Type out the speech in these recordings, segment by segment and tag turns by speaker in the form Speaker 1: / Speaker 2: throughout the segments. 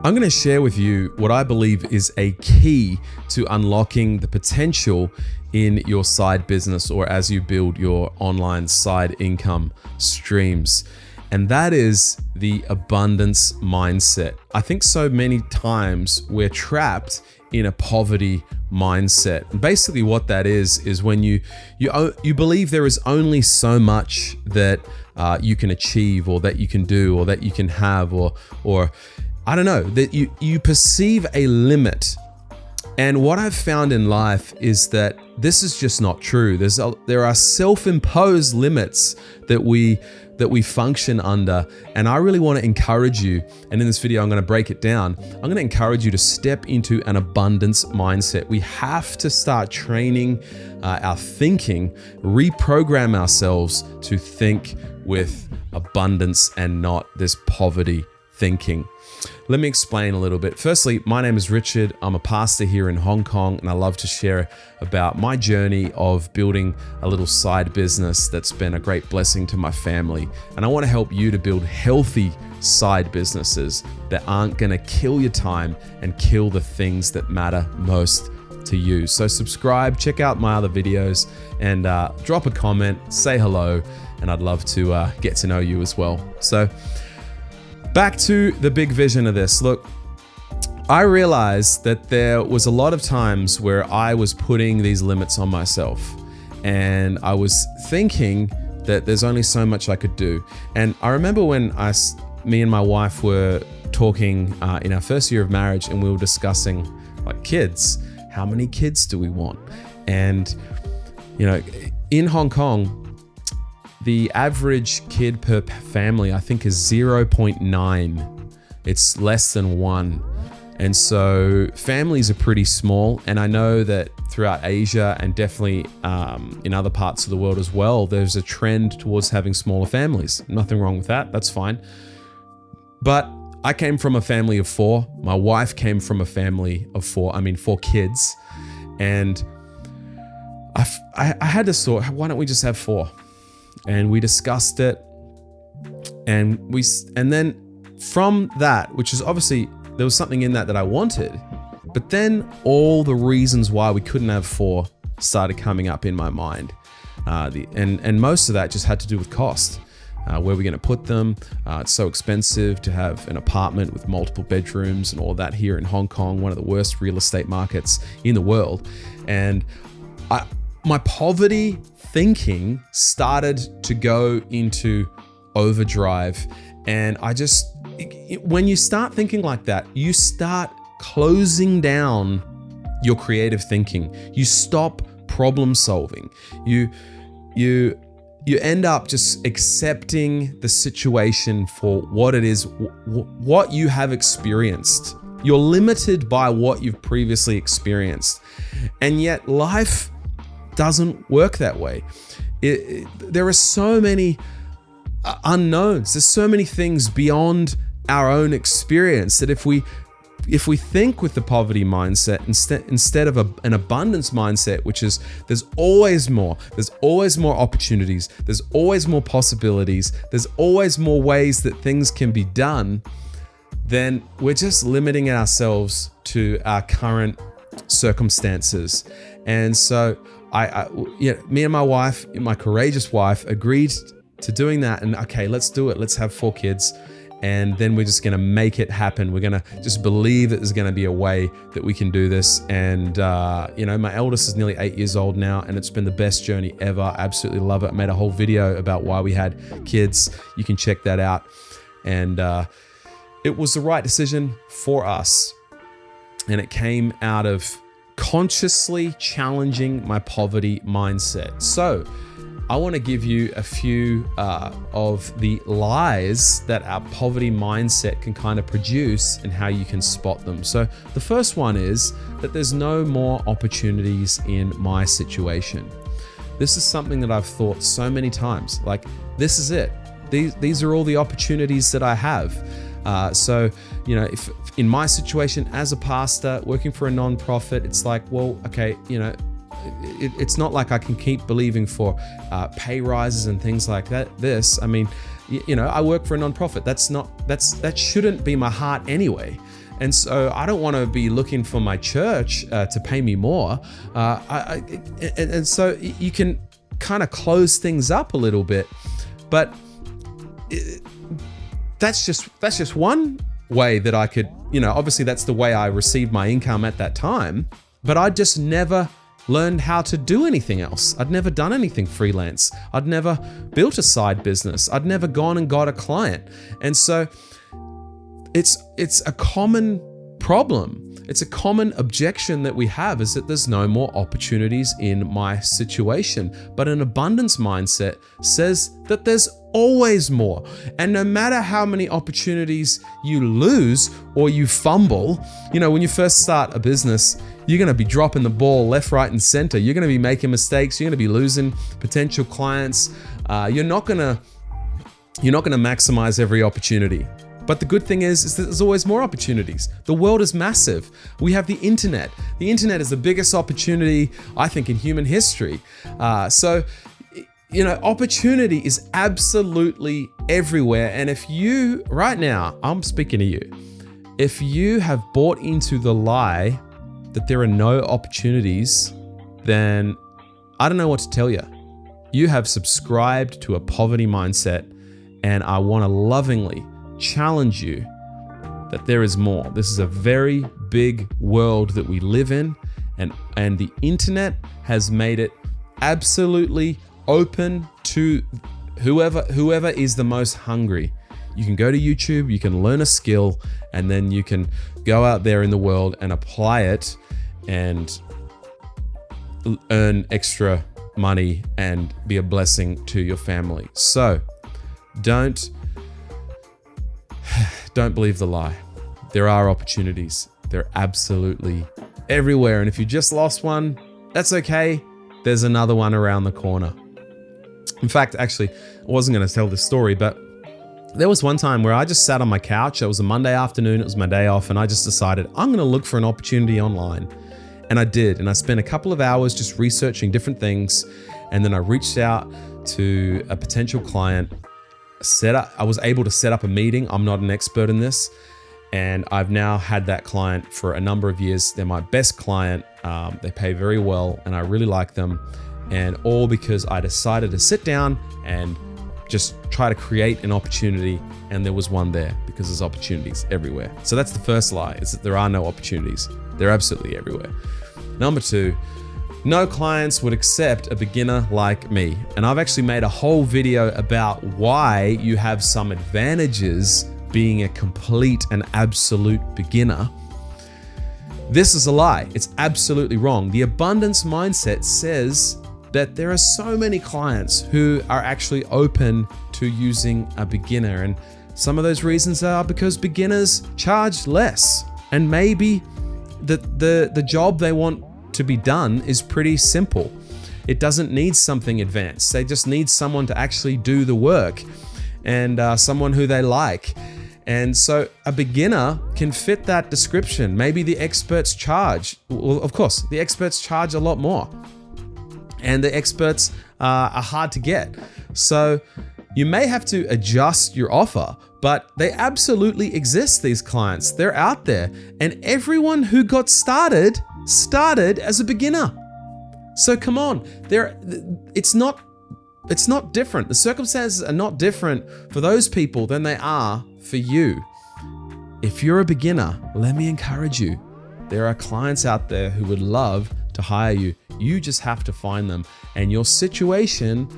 Speaker 1: I'm going to share with you what I believe is a key to unlocking the potential in your side business or as you build your online side income streams. And that is the abundance mindset. I think so many times we're trapped in a poverty mindset. And basically what that is when you believe there is only so much that you can achieve or that you can do or that you can have or I don't know, that you perceive a limit. And what I've found in life is that this is just not true. There are self-imposed limits that we function under. And I really want to encourage you, and in this video, I'm going to break it down. I'm going to encourage you to step into an abundance mindset. We have to start training our thinking, reprogram ourselves to think with abundance and not this poverty thinking. Let me explain a little bit. Firstly, my name is Richard. I'm a pastor here in Hong Kong, and I love to share about my journey of building a little side business that's been a great blessing to my family. And I want to help you to build healthy side businesses that aren't going to kill your time and kill the things that matter most to you. So subscribe, check out my other videos, and drop a comment, say hello, and I'd love to get to know you as well. So back to the big vision of this. Look, I realized that there was a lot of times where I was putting these limits on myself, and I was thinking that there's only so much I could do. And I remember when me and my wife were talking in our first year of marriage, and we were discussing like kids. How many kids do we want? And in Hong Kong, the average kid per family, I think, is 0.9. It's less than 1. And so families are pretty small. And I know that throughout Asia and definitely in other parts of the world as well, there's a trend towards having smaller families. Nothing wrong with that. That's fine. But I came from a family of 4. My wife came from a family of 4 kids. And I had this thought, why don't we just have 4? And we discussed it, and then from that, which is obviously there was something in that I wanted, but then all the reasons why we couldn't have 4 started coming up in my mind, and most of that just had to do with cost. Where we're going to put them. It's so expensive to have an apartment with multiple bedrooms and all that here in Hong Kong, one of the worst real estate markets in the world, and my poverty thinking started to go into overdrive. And when you start thinking like that, you start closing down your creative thinking. You stop problem solving. You end up just accepting the situation for what it is, what you have experienced. You're limited by what you've previously experienced. And yet life doesn't work that way. There are so many unknowns. There's so many things beyond our own experience that if we think with the poverty mindset instead of an abundance mindset, which is there's always more opportunities, there's always more possibilities, there's always more ways that things can be done, then we're just limiting ourselves to our current circumstances. And so me and my wife, my courageous wife, agreed to doing that. And okay, let's do it. Let's have 4 kids. And then we're just going to make it happen. We're going to just believe that there's going to be a way that we can do this. And, my eldest is nearly 8 years old now, and it's been the best journey ever. I absolutely love it. I made a whole video about why we had kids. You can check that out. And it was the right decision for us. And it came out of consciously challenging my poverty mindset. So I want to give you a few of the lies that our poverty mindset can kind of produce and how you can spot them. So the first one is that there's no more opportunities in my situation. This is something that I've thought so many times, like, this is it. These are all the opportunities that I have. If in my situation as a pastor working for a nonprofit, it's like, well, okay, it's not like I can keep believing for pay rises and things like that. I work for a nonprofit. That shouldn't be my heart anyway. And so I don't want to be looking for my church to pay me more. And so you can kind of close things up a little bit. But that's just one way that I could, obviously that's the way I received my income at that time, but I just never learned how to do anything else. I'd never done anything freelance. I'd never built a side business. I'd never gone and got a client. And so it's a common problem. It's a common objection that we have, is that there's no more opportunities in my situation. But an abundance mindset says that there's always more. And no matter how many opportunities you lose or you fumble, when you first start a business, you're going to be dropping the ball left, right, and center. You're going to be making mistakes. You're going to be losing potential clients. You're not going to maximize every opportunity. But the good thing is that there's always more opportunities. The world is massive. We have the internet. The internet is the biggest opportunity, I think, in human history. So opportunity is absolutely everywhere. And if you, right now, I'm speaking to you, if you have bought into the lie that there are no opportunities, then I don't know what to tell you. You have subscribed to a poverty mindset, and I want to lovingly challenge you that there is more. This is a very big world that we live in, and the internet has made it absolutely open to whoever is the most hungry. You can go to YouTube, you can learn a skill, and then you can go out there in the world and apply it and earn extra money and be a blessing to your family. So don't believe the lie. There are opportunities. They're absolutely everywhere. And if you just lost one, that's okay. There's another one around the corner. In fact, actually, I wasn't going to tell this story, but there was one time where I just sat on my couch. It was a Monday afternoon. It was my day off. And I just decided I'm going to look for an opportunity online. And I did. And I spent a couple of hours just researching different things. And then I reached out to a potential client. I was able to set up a meeting. I'm not an expert in this. And I've now had that client for a number of years. They're my best client. They pay very well and I really like them. And all because I decided to sit down and just try to create an opportunity. And there was one there, because there's opportunities everywhere. So that's the first lie, is that there are no opportunities. They're absolutely everywhere. Number two, no clients would accept a beginner like me. And I've actually made a whole video about why you have some advantages being a complete and absolute beginner. This is a lie. It's absolutely wrong. The abundance mindset says that there are so many clients who are actually open to using a beginner. And some of those reasons are because beginners charge less. And maybe the job they want to be done is pretty simple. It doesn't need something advanced. They just need someone to actually do the work, and someone who they like. And so a beginner can fit that description. Maybe the experts charge. Well, of course, the experts charge a lot more. And the experts are hard to get. So you may have to adjust your offer, but they absolutely exist, these clients. They're out there. And everyone who got started as a beginner. So come on, it's not different. The circumstances are not different for those people than they are for you. If you're a beginner, let me encourage you. There are clients out there who would love to hire you. You just have to find them. And your situation,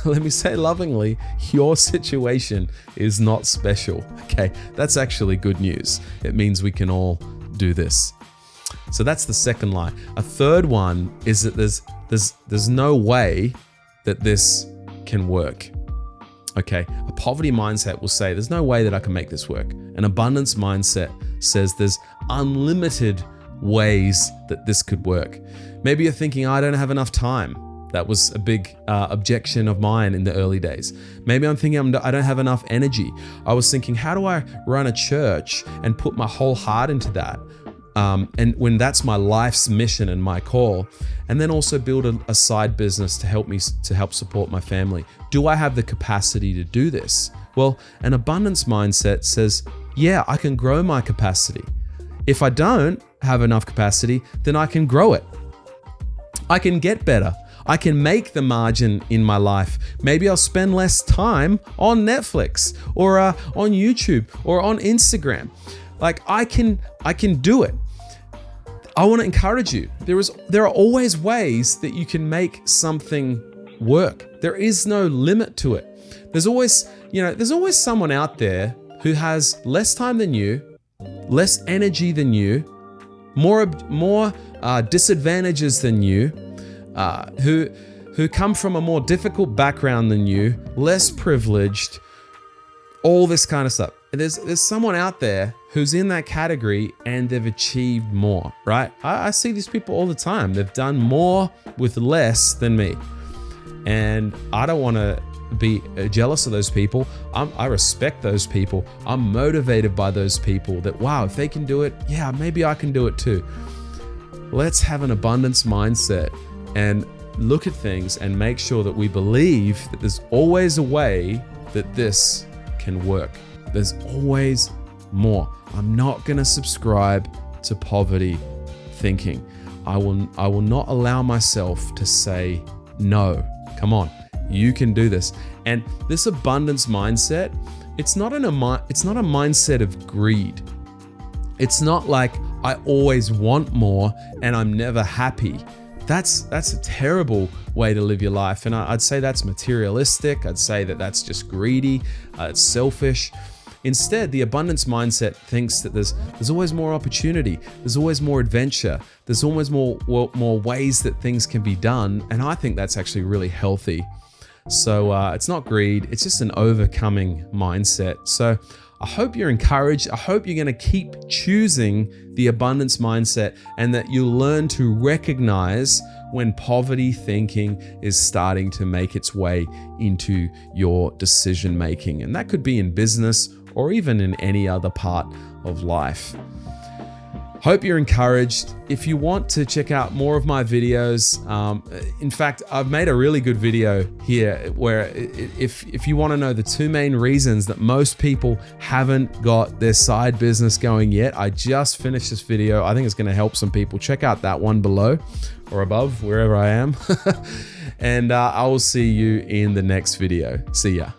Speaker 1: let me say lovingly, your situation is not special. Okay, that's actually good news. It means we can all do this. So that's the second lie. A third one is that there's no way that this can work. Okay, a poverty mindset will say there's no way that I can make this work. An abundance mindset says there's unlimited ways that this could work. Maybe you're thinking, I don't have enough time. That was a big objection of mine in the early days. Maybe I'm thinking I don't have enough energy. I was thinking, how do I run a church and put my whole heart into that? And when that's my life's mission and my call, and then also build a side business to help support my family. Do I have the capacity to do this? Well, an abundance mindset says, yeah, I can grow my capacity. If I don't have enough capacity, then I can grow it. I can get better. I can make the margin in my life. Maybe I'll spend less time on Netflix or on YouTube or on Instagram. Like I can do it. I want to encourage you. There are always ways that you can make something work. There is no limit to it. There's always someone out there who has less time than you, less energy than you, more disadvantages than you, who come from a more difficult background than you, less privileged, all this kind of stuff. There's someone out there who's in that category and they've achieved more, right? I see these people all the time. They've done more with less than me. And I don't want to be jealous of those people. I respect those people. I'm motivated by those people that, wow, if they can do it, yeah, maybe I can do it too. Let's have an abundance mindset and look at things and make sure that we believe that there's always a way that this can work. There's always more. I'm not going to subscribe to poverty thinking. I will not allow myself to say no. Come on, you can do this. And this abundance mindset, it's not a mindset of greed. It's not like I always want more and I'm never happy. That's a terrible way to live your life. And I'd say that's materialistic. I'd say that that's just greedy. It's selfish. Instead, the abundance mindset thinks that there's always more opportunity. There's always more adventure. There's always more ways that things can be done. And I think that's actually really healthy. So it's not greed. It's just an overcoming mindset. So I hope you're encouraged. I hope you're going to keep choosing the abundance mindset and that you'll learn to recognize when poverty thinking is starting to make its way into your decision making. And that could be in business or even in any other part of life. Hope you're encouraged. If you want to check out more of my videos, in fact, I've made a really good video here where if you want to know the two main reasons that most people haven't got their side business going yet, I just finished this video. I think it's going to help some people. Check out that one below or above, wherever I am. And I will see you in the next video. See ya.